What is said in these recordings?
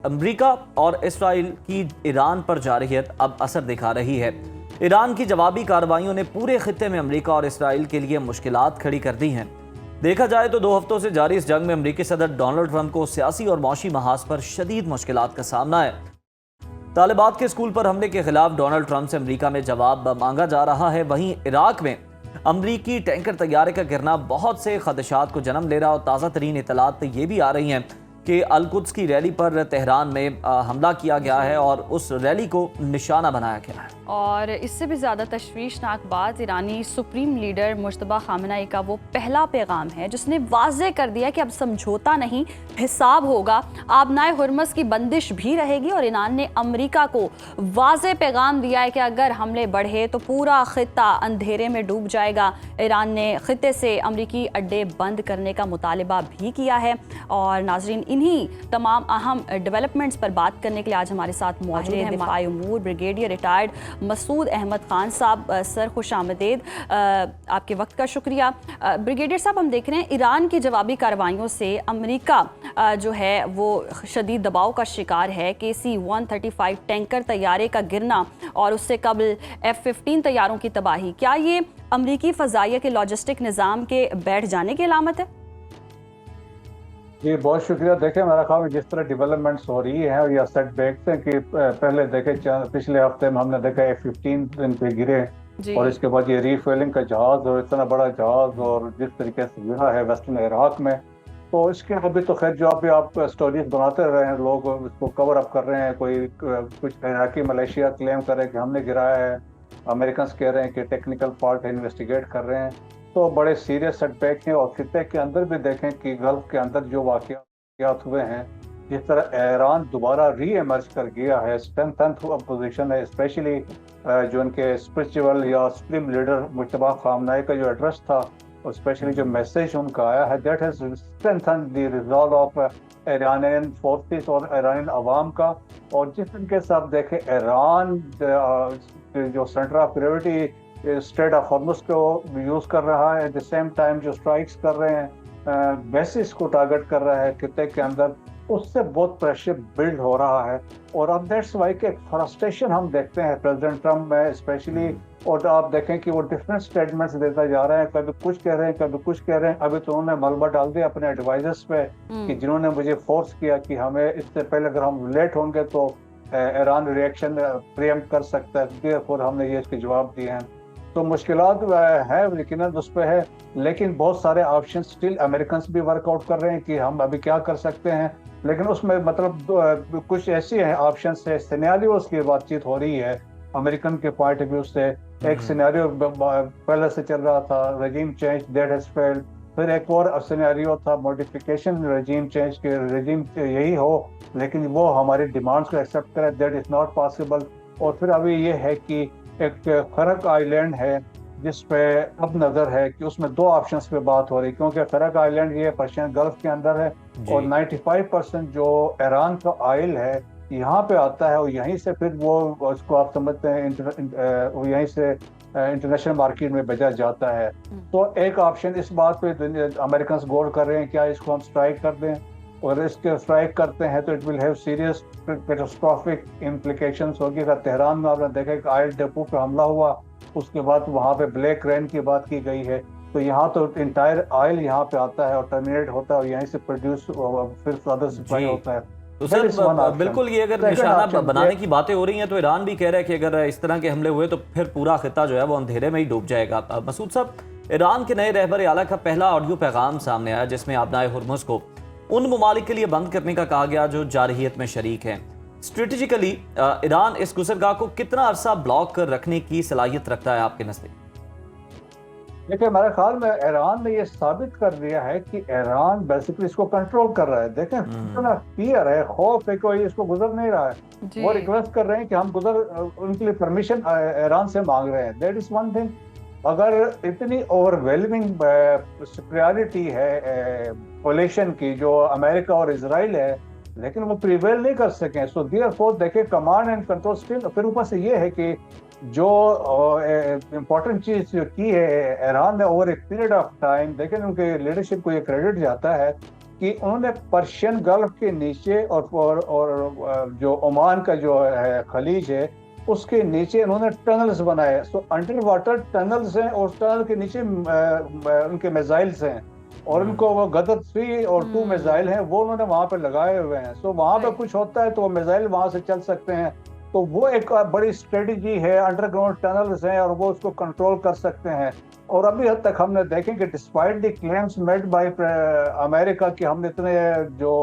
America और Israel की Iran पर जारहियत अब असर दिखा रही है। ईरान की जवाबी कार्रवाइयों ने पूरे खित्ते में अमेरिका और इसराइल के लिए मुश्किलात खड़ी कर दी हैं। देखा जाए तो 2 हफ्तों से जारी इस जंग में अमेरिकी सदर डोनाल्ड ट्रंप को सियासी और मौशी महाज पर शदीद मुश्किलात का सामना है। तालिबात के स्कूल पर हमले के खिलाफ डोनाल्ड ट्रंप से अमेरिका में जवाब मांगा जा रहा है। वहीं इराक में अमरीकी टैंकर तैयारे का गिरना बहुत से खदशात को जन्म ले रहा और ताज़ा तरीन इतलात ये भी आ रही हैं कि अल-कुद्स की रैली पर तेहरान में हमला किया गया है और उस रैली को निशाना बनाया गया है। और इससे भी ज़्यादा तशवीशनाक बात ईरानी सुप्रीम लीडर मुश्तबा खामनेई का वो पहला पैगाम है जिसने वाज़े कर दिया कि अब समझौता नहीं हिसाब होगा, आबनाए हुर्मस की बंदिश भी रहेगी। और ईरान ने अमेरिका को वाज़े पैगाम दिया है कि अगर हमले बढ़े तो पूरा खित्ता अंधेरे में डूब जाएगा। ईरान ने खित्ते से अमरीकी अड्डे बंद करने का मुतालिबा भी किया है। और नाजरीन, इन्हीं तमाम अहम डेवलपमेंट्स पर बात करने के लिए आज हमारे साथ मौजूद हैं दिफाई उमूर ब्रिगेडियर रिटायर्ड मसूद अहमद खान साहब। सर खुश आमदेद, आपके वक्त का शुक्रिया। ब्रिगेडियर साहब, हम देख रहे हैं ईरान की जवाबी कार्रवाइयों से अमेरिका जो है वो शदीद दबाव का शिकार है। KC-135 टैंकर तैयारे का गिरना और उससे कबल F-15 तैयारों की तबाही, क्या ये अमरीकी फ़ज़ाइया के लॉजिस्टिक निज़ाम के बैठ जाने की अलामत है? जी बहुत शुक्रिया। देखें, मेरा ख्याल में जिस तरह डेवलपमेंट्स हो रही हैं और या सेटबैक्स हैं कि पहले देखें पिछले हफ्ते में हमने देखा F-15 इन पे गिरे और इसके बाद ये रीफुएलिंग का जहाज और इतना बड़ा जहाज और जिस तरीके से गिरा है वेस्टर्न इराक में, तो इसके अभी तो खैर जो अभी आप स्टोरीज बनाते रहे हैं, लोग इसको कवर अप कर रहे हैं। कोई कुछ इराकी मलेशिया क्लेम कर रहे हैं कि हमने गिराया है, अमेरिकन कह रहे हैं कि टेक्निकल फॉल्ट है, इन्वेस्टिगेट कर रहे हैं। तो बड़े सीरियस सेटबैक हैं। और खित्ते के अंदर भी देखें कि गल्फ के अंदर जो वाक़यात हुए हैं, जिस तरह ईरान दोबारा री एमर्ज कर गया है, स्ट्रेंथन पोजीशन है, स्पेशली जो उनके स्पिरिचुअल या सुप्रीम लीडर मुश्तबा खामनेई का जो एड्रेस था और स्पेशली जो मैसेज उनका आया है, that has strengthen the resolve of Iranian forces और ईरानियन अवाम का। और जिस तरीके से आप देखें ईरान जो centre of gravity straight of Hormuz को यूज कर रहा है, एट द सेम टाइम जो स्ट्राइक्स कर रहे हैं, बेसिस को टारगेट कर रहा है खित्ते के अंदर, उससे बहुत प्रेशर बिल्ड हो रहा है। और अब दैट्स वाई के फ्रस्ट्रेशन हम देखते हैं प्रेसिडेंट ट्रम्प में स्पेशली। और आप देखें कि वो डिफरेंट स्टेटमेंट्स देता जा रहे हैं, कभी कुछ कह रहे हैं, कभी कुछ कह रहे हैं। अभी तो उन्होंने मलबा डाल दिया अपने एडवाइजर्स पे कि जिन्होंने मुझे फोर्स किया कि हमें इससे पहले अगर हम लेट होंगे तो ईरान रिएक्शन प्रीएम्प्ट कर सकता है, देयरफॉर हमने ये इसके जवाब दिए हैं। तो मुश्किलात है यकीन उस पर है, लेकिन बहुत सारे ऑप्शन स्टिल अमेरिकन भी वर्कआउट कर रहे हैं कि हम अभी क्या कर सकते हैं। लेकिन उसमें मतलब कुछ ऐसे हैं ऑप्शन है, सिनेरियोस की बातचीत हो रही है अमेरिकन के पॉइंट ऑफ व्यू से। एक सिनेरियो पहले से चल रहा था, regime change, that has failed. फिर एक और सिनेरियो था मॉडिफिकेशन, रेजिम चेंज के रेजिम यही हो लेकिन वो हमारी डिमांड्स को एक्सेप्ट करे, दैट इज नॉट पॉसिबल। और फिर अभी ये है कि एक खरक आइलैंड है जिस पे अब नजर है कि उसमें 2 ऑप्शंस पे बात हो रही, क्योंकि खरक आइलैंड ये पर्शियन गल्फ के अंदर है और 95% जो ईरान का ऑयल है यहाँ पे आता है और यहीं से फिर वो उसको आप समझते हैं यहीं से इंटरनेशनल मार्केट में भेजा जाता है। तो एक ऑप्शन इस बात पे अमेरिकन गौर कर रहे हैं, क्या इसको हम स्ट्राइक कर दें, और इसके स्ट्राइक करते हैं तो it will have serious catastrophic implications होगी। अगर तेहरान में आपने देखा कि ऑयल डिपो पे हमला हुआ, उसके बाद वहाँ पे ब्लैक रेन की बात की गई है, तो यहाँ तो इंटायर ऑयल यहाँ पे आता है और टर्मिनेट होता है और यहीं से प्रोड्यूस फिर फर्दर सप्लाई होता है। तो सर बिल्कुल, ये अगर निशाना बनाने की बातें हो रही हैं तो ईरान भी कह रहा है कि अगर इस तरह के हमले हुए तो फिर पूरा खित्ता जो है वो अंधेरे में ही डूब जाएगा। मसूद साहब, ईरान के नए रहबर आला का पहला ऑडियो पैगाम सामने आया जिसमें आबनाए हुर्मुज को उन ममालिक के लिए बंद करने का कहा गया जो जारहियत में शरीक हैं। स्ट्रेटेजिकली ईरान इस गुजरगाह को कितना अरसा ब्लॉक कर रखने की सलाहियत रखता है आपके नजदीक? देखिए, मेरे ख्याल में ईरान ने ये साबित कर दिया है कि ईरान बेसिकली इसको कंट्रोल कर रहा है। देखें इतना फियर है, खौफ है, कोई इसको गुजर नहीं रहा है। वो रिक्वेस्ट कर रहे हैं कि हम गुजर, उनके लिए परमिशन ईरान से मांग रहे हैं। That is one thing. अगर इतनी ओवरवेलमिंग सुपीरियरिटी है कोलिशन की जो अमेरिका और इजराइल है, लेकिन वो प्रिवेल नहीं कर सके, सो देयरफॉर देखे कमांड एंड कंट्रोल स्टिल। फिर ऊपर से ये है कि जो इम्पोर्टेंट चीज जो की है ईरान ने ओवर एक पीरियड ऑफ टाइम, देखें उनके लीडरशिप को ये क्रेडिट जाता है कि उन्होंने पर्शियन गल्फ के नीचे और जो ओमान का जो है खलीज है उसके नीचे उन्होंने टनल्स बनाए। सो अंडर वाटर टनल्स हैं और टनल के नीचे उनके मिसाइल्स हैं और उनको वो गदर 3 और 2 मिसाइल हैं वो उन्होंने वहां पे लगाए हुए हैं। सो वहां पे कुछ होता है तो वो मिसाइल वहां से चल सकते हैं। तो वो एक बड़ी स्ट्रेटजी है, अंडरग्राउंड टनल्स हैं और वो उसको कंट्रोल कर सकते हैं। और अभी हद तक हमने देखें कि despite the claims made by America कि हमने इतने जो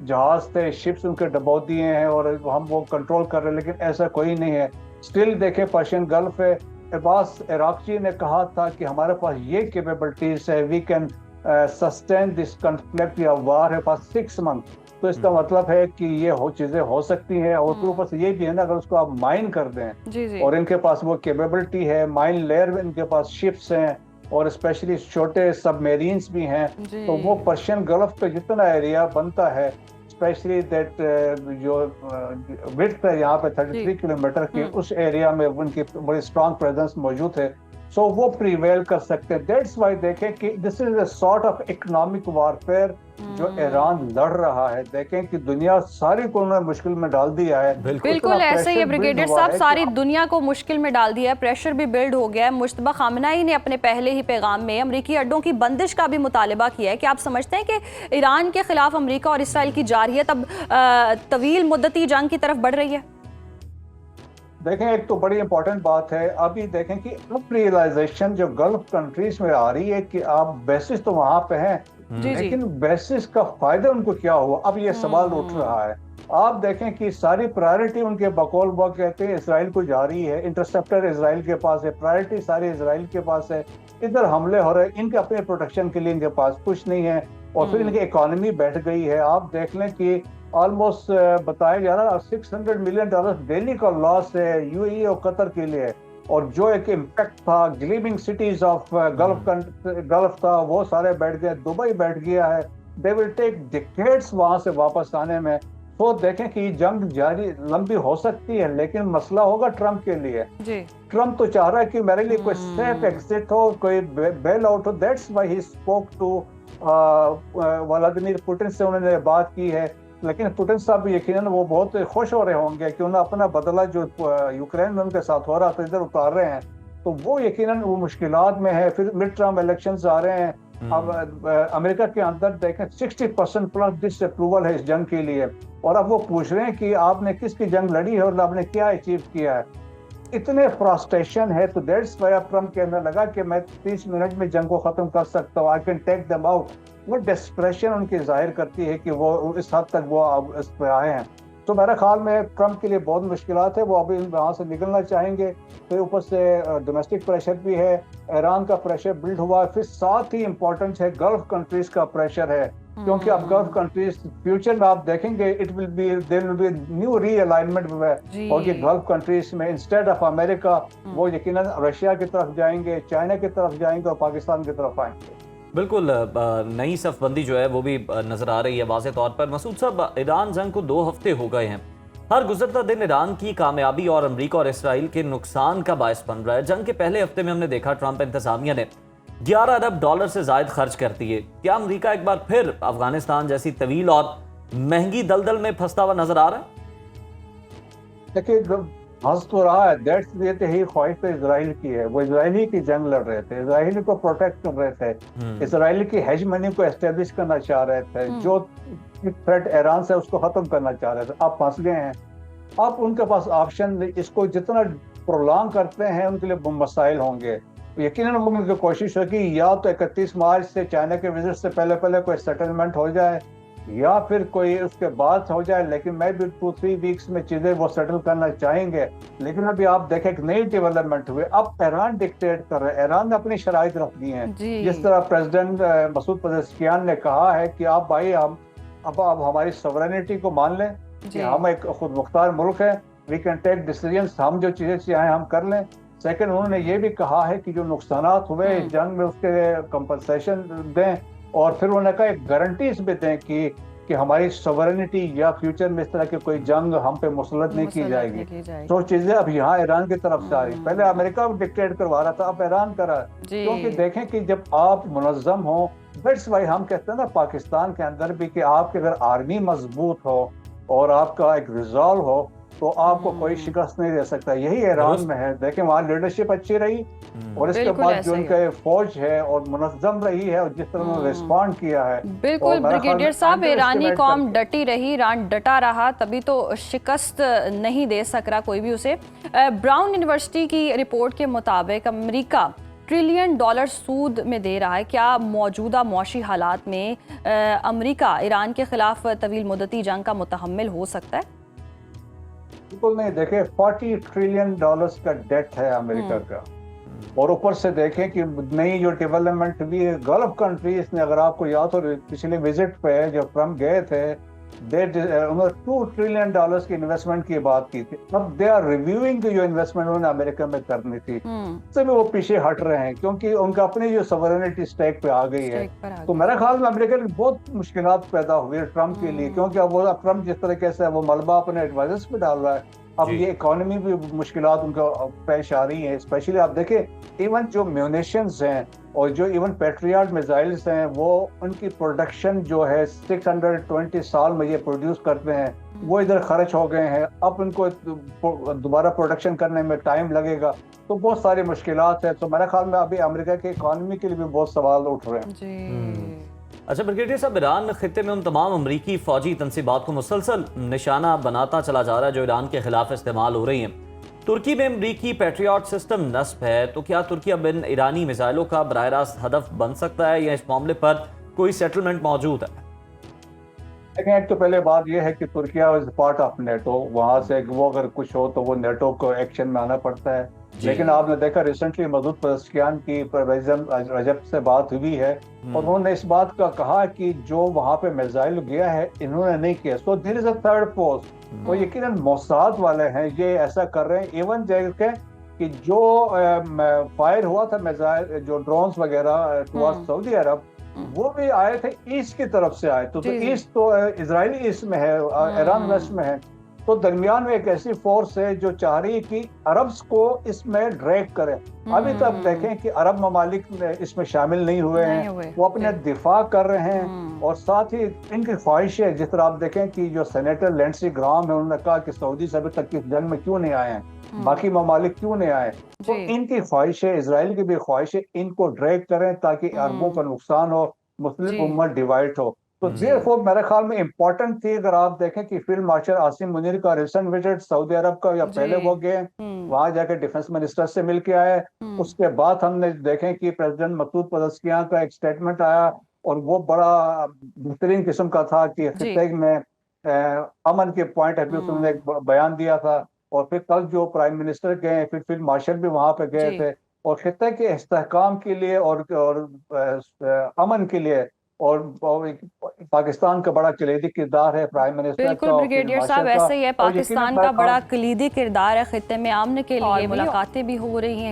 जहाज थे शिप्स उनके डबो दिए हैं और हम वो कंट्रोल कर रहे हैं, लेकिन ऐसा कोई नहीं है। स्टिल देखे पर्शियन गल्फ है। अब्बास इराक़ची ने कहा था कि हमारे पास ये कैपेबिलिटीज है, we can sustain this conflict या वार है फॉर 6 मंथ। तो इसका मतलब है कि ये चीजें हो सकती हैं। और फिर ऊपर से ये भी है ना, अगर उसको आप माइन कर दें जी। और इनके पास वो कैपेबिलिटी है, माइन लेयर में इनके पास शिप्स हैं और स्पेशली छोटे सबमेरीन्स भी हैं, तो वो पर्शियन गल्फ पे जितना एरिया बनता है, स्पेशली दैट जो विड्थ है यहाँ पे 33 किलोमीटर की, उस एरिया में उनकी बड़ी स्ट्रॉन्ग प्रेजेंस मौजूद है। सो वो प्रीवेल कर सकते हैं। दैट्स वाई देखें कि this is a sort of economic warfare जो ईरान लड़ रहा है। देखें कि दुनिया सारी को उन्होंने मुश्किल में डाल दिया है। बिल्कुल ऐसे ही है ब्रिगेडियर साहब, सारी दुनिया को मुश्किल में डाल दिया है, प्रेशर भी बिल्ड हो गया है। मुश्तबा खामनाई ने अपने पहले ही पैगाम में अमरीकी अड्डों की बंदिश का भी मुतालबा किया है। कि आप समझते हैं कि ईरान के खिलाफ अमरीका और इसराइल की जारहियत अब तवील मुद्दती जंग की तरफ बढ़ रही है? देखें, एक तो बड़ी इंपॉर्टेंट बात है, अभी देखें कि अब रियलाइजेशन जो गल्फ कंट्रीज में आ रही है कि आप बेसिस तो वहां पे हैं, लेकिन बेसिस का फायदा उनको क्या हुआ, अब ये सवाल उठ रहा है। आप देखें कि सारी प्रायोरिटी उनके बकौल वो कहते हैं इसराइल को जा रही है, इंटरसेप्टर इसराइल के पास है, प्रायोरिटी सारी इसराइल के पास है, इधर हमले हो रहे, इनके अपने प्रोटेक्शन के लिए इनके पास कुछ नहीं है। और फिर इनकी इकोनॉमी बैठ गई है। आप देख लें कि ऑलमोस्ट बताया जा रहा है $600 मिलियन डेली का लॉस है यूएई और कतर के लिए। और जो एक इम्पैक्ट था ग्लीमिंग सिटीज ऑफ गल्फ था, वो सारे बैठ गए, दुबई बैठ गया है। दे विल टेक डिकेड्स वहां से वापस आने में। तो देखें कि जंग जारी लंबी हो सकती है, लेकिन मसला होगा ट्रम्प के लिए। ट्रम्प तो चाह रहा है कि मेरे लिए कोई सेफ एग्जिट हो, कोई बेल आउट हो। That's why he spoke to Vladimir Putin से उन्होंने बात की है। लेकिन पुतिन साहब यकीनन वो बहुत खुश हो रहे होंगे कि उन्हें अपना बदला जो यूक्रेन में उनके साथ हो रहा था इधर उतार रहे हैं, तो वो यकीनन वो मुश्किलात में है। फिर मिड टर्म इलेक्शंस आ रहे हैं। अब अमेरिका के अंदर देखें 60% प्लस डिसअप्रूवल है इस जंग के लिए। और अब वो पूछ रहे हैं कि आपने किसकी जंग लड़ी है और आपने क्या अचीव किया है। इतने फ्रस्ट्रेशन है। तो दैट्स व्हाई ट्रम्प के अंदर लगा कि मैं 30 मिनट में जंग को खत्म कर सकता हूँ, I can take them out. वो डेस्परेशन उनकी जाहिर करती है कि वो इस हद तक वो इस पे आए हैं। तो मेरे ख्याल में ट्रम्प के लिए बहुत मुश्किलात है, वो अभी वहाँ से निकलना चाहेंगे। फिर ऊपर से डोमेस्टिक प्रेशर भी है, ईरान का प्रेशर बिल्ड हुआ है, फिर साथ ही इम्पोर्टेंट है गल्फ कंट्रीज का प्रेशर है। क्योंकि अब गल्फ कंट्रीज फ्यूचर में आप देखेंगे there will be new realignment होगी गल्फ कंट्रीज में। इंस्टेड ऑफ अमेरिका वो यकीनन रशिया की तरफ जाएंगे, चाइना की तरफ जाएंगे और पाकिस्तान की तरफ आएंगे। बिल्कुल नई सफबंदी जो है वो भी नजर आ रही है वाज़े तौर पर। मसूद साहब, ईरान जंग को 2 हफ्ते हो गए हैं। हर गुजरता दिन ईरान की कामयाबी और अमेरिका और इसराइल के नुकसान का बायस बन रहा है। जंग के पहले हफ्ते में हमने देखा ट्रंप इंतजामिया ने $11 अरब से जायद खर्च कर दिए। क्या अमेरिका एक बार फिर अफगानिस्तान जैसी तवील और महंगी दलदल में फंसता हुआ नजर आ रहा है? देखिए, हंस तो रहा है। दैट्स यही ख्वाहिश तो इसराइल की है। वो इसराइली की जंग लड़ रहे थे, इसराइली को प्रोटेक्ट कर रहे थे, इसराइली की हेजमनी को एस्टेब्लिश करना चाह रहे थे, जो थ्रेट ईरान से उसको खत्म करना चाह रहे थे। अब फंस गए हैं। अब उनके पास ऑप्शन, इसको जितना प्रोलॉन्ग करते हैं उनके लिए मसाइल होंगे। यकीनन उनकी कोशिश है कि या तो 31 मार्च से चाइना के विजिट से पहले पहले कोई सेटलमेंट हो जाए या फिर कोई उसके बाद हो जाए। लेकिन मैं भी 2-3 वीक्स में चीजें वो सेटल करना चाहेंगे। लेकिन अभी आप देखें एक नई डेवलपमेंट हुए। अब ईरान डिक्टेट कर रहा है, ईरान ने अपनी शराइत रख दी हैं। जिस तरह प्रेसिडेंट मसूद पेजेश्कियान ने कहा है कि आप भाई हम अब हमारी सॉवरेनिटी को मान लें कि हम एक खुद मुख्तार मुल्क है, वी कैन टेक डिसीजंस, हम जो चीजें चाहें हम कर लें। सेकंड, उन्होंने ये भी कहा है कि जो नुकसानात हुए जंग में उसके कंपनसेशन दें। और फिर उन्होंने कहा एक गारंटीज भी दें कि कि हमारी सॉवरेनिटी या फ्यूचर में इस तरह की कोई जंग हम पे मुसलत नहीं की जाएगी। तो चीजें अब यहाँ ईरान की तरफ से आ रही, पहले अमेरिका डिक्टेट करवा रहा था, अब ईरान कर रहा है। क्योंकि देखें कि जब आप मुनज़्ज़म हो, दैट्स वाई हम कहते हैं ना पाकिस्तान के अंदर भी कि आपकी अगर आर्मी मजबूत हो और आपका एक रिजॉल्व हो तो आपको कोई शिकस्त नहीं दे सकता। यही ईरान में है। देखें वहाँ लीडरशिप अच्छी रही और इसके बाद जो उनका फौज है और मुनज़्ज़म रही है और जिस तरह उन्होंने रिस्पॉन्ड किया है। बिल्कुल ब्रिगेडियर साहब, ईरानी कौम डटी रही, ईरान डटा रहा, तभी तो शिकस्त नहीं दे सक रहा कोई भी उसे। ब्राउन यूनिवर्सिटी की रिपोर्ट के मुताबिक अमेरिका $1 ट्रिलियन सूद में दे रहा है। क्या मौजूदा मौशी हालात में अमेरिका ईरान के खिलाफ तवील मुद्दती जंग का मुतहम्मिल हो सकता है? बिल्कुल नहीं। देखें $40 ट्रिलियन का डेट है अमेरिका का, और ऊपर से देखें कि नई जो डेवलपमेंट भी है गल्फ कंट्रीज ने, अगर आपको याद हो पिछले विजिट पे जब ट्रम्प गए थे उन्होंने $2 ट्रिलियन की इन्वेस्टमेंट की बात की थी। अब दे आर रिव्यूइंग जो इन्वेस्टमेंट उन्होंने अमेरिका में करनी थी उससे भी वो पीछे हट रहे हैं क्योंकि उनका अपनी जो सॉवरेनिटी स्टेक पे आ गई है। तो मेरे ख्याल में अमेरिका की बहुत मुश्किलात पैदा हुई है ट्रम्प के लिए, क्योंकि अब वो ट्रम्प जिस तरीके से वो मलबा अपने एडवाइजर्स पे डाल रहा है, अब ये इकोनॉमी भी मुश्किलात उनका पेश आ रही है। स्पेशली आप देखें इवन जो म्यूनिशंस हैं और जो इवन पेट्रियट मिसाइल्स हैं वो उनकी प्रोडक्शन जो है 620 साल में ये प्रोड्यूस करते हैं, वो इधर खर्च हो गए हैं। अब उनको दोबारा प्रोडक्शन करने में टाइम लगेगा, तो बहुत सारी मुश्किलात है। तो मेरे ख्याल में अभी अमेरिका की इकोनॉमी के लिए भी बहुत सवाल उठ रहे हैं। अच्छा ब्रिगेडियर साहब, ईरान खित्ते में उन तमाम अमरीकी फौजी तनसीबात को मुसलसल निशाना बनाता चला जा रहा है जो ईरान के खिलाफ इस्तेमाल हो रही हैं। तुर्की में अमरीकी पैट्रियट सिस्टम नस्ब है, तो क्या तुर्की अब इन ईरानी मिसाइलों का बराह रास्त हदफ बन सकता है या इस मामले पर कोई सेटलमेंट मौजूद है? एक तो पहले बात यह है कि Türkiye is part of NATO, वहां से वो अगर कुछ हो तो वो नेटो को एक्शन में आना पड़ता है। लेकिन आपने देखा रिसेंटली मसूद पेज़ेश्कियान की रजब से बात हुई है और उन्होंने इस बात का कहा कि जो वहां पे मिसाइल गया है इन्होंने नहीं किया। So there is a third force, तो यकीनन मोसाद वाले हैं ये ऐसा कर रहे हैं। इवन जगह कि जो फायर हुआ था मिसाइल जो ड्रोन्स वगैरह टुवर्ड्स सऊदी अरब, वो भी आए थे ईस्ट की तरफ से आए। तो ईस्ट तो इजरायली ईस्ट में है, ईरान वेस्ट में है, तो दरमियान में एक ऐसी फोर्स है जो चाह रही है कि अरब्स को इसमें ड्रैग करे। अभी तक देखें कि अरब ममालिक इसमें शामिल नहीं हुए हैं, वो अपने दिफा कर रहे हैं और साथ ही इनकी ख्वाहिश है। जिस तरह आप देखें कि जो सेनेटर लेंसी ग्राम है उन्होंने कहा कि सऊदी से अभी तक इस जंग में क्यों नहीं आए हैं, बाकी ममालिक क्यों नहीं आए। तो इनकी ख्वाहिश है, इसराइल की भी ख्वाहिश है, इनको ड्रैग करें ताकि अरबों का नुकसान हो, मुस्लिम उम्मत डिवाइड हो। तो देयरफॉर मेरे ख्याल में इम्पोर्टेंट थी। अगर आप देखें कि फील्ड मार्शल आसिम मुनीर का रिसेंट विजिट सऊदी अरब का, या पहले वो गए वहां जाकर डिफेंस मिनिस्टर से मिल के आए, उसके बाद हमने देखें कि प्रेसिडेंट मसूद पेज़ेश्कियान का एक स्टेटमेंट आया और वो बड़ा बेहतरीन किस्म का था कि खित्ते में अमन के पॉइंट ऑफ व्यू से उन्होंने एक बयान दिया था। और फिर कल जो प्राइम मिनिस्टर गए, फिर फील्ड मार्शल भी वहां पे गए थे और खित्ते के इस्तेहकाम के लिए और अमन के लिए और पाकिस्तान का बड़ा कलीदी किरदार है प्राइम मिनिस्टर। बिल्कुल ब्रिगेडियर साहब, ऐसे ही है, पाकिस्तान का बड़ा कलीदी किरदार है खित्ते में अमन के लिए। मुलाकातें भी हो रही हैं।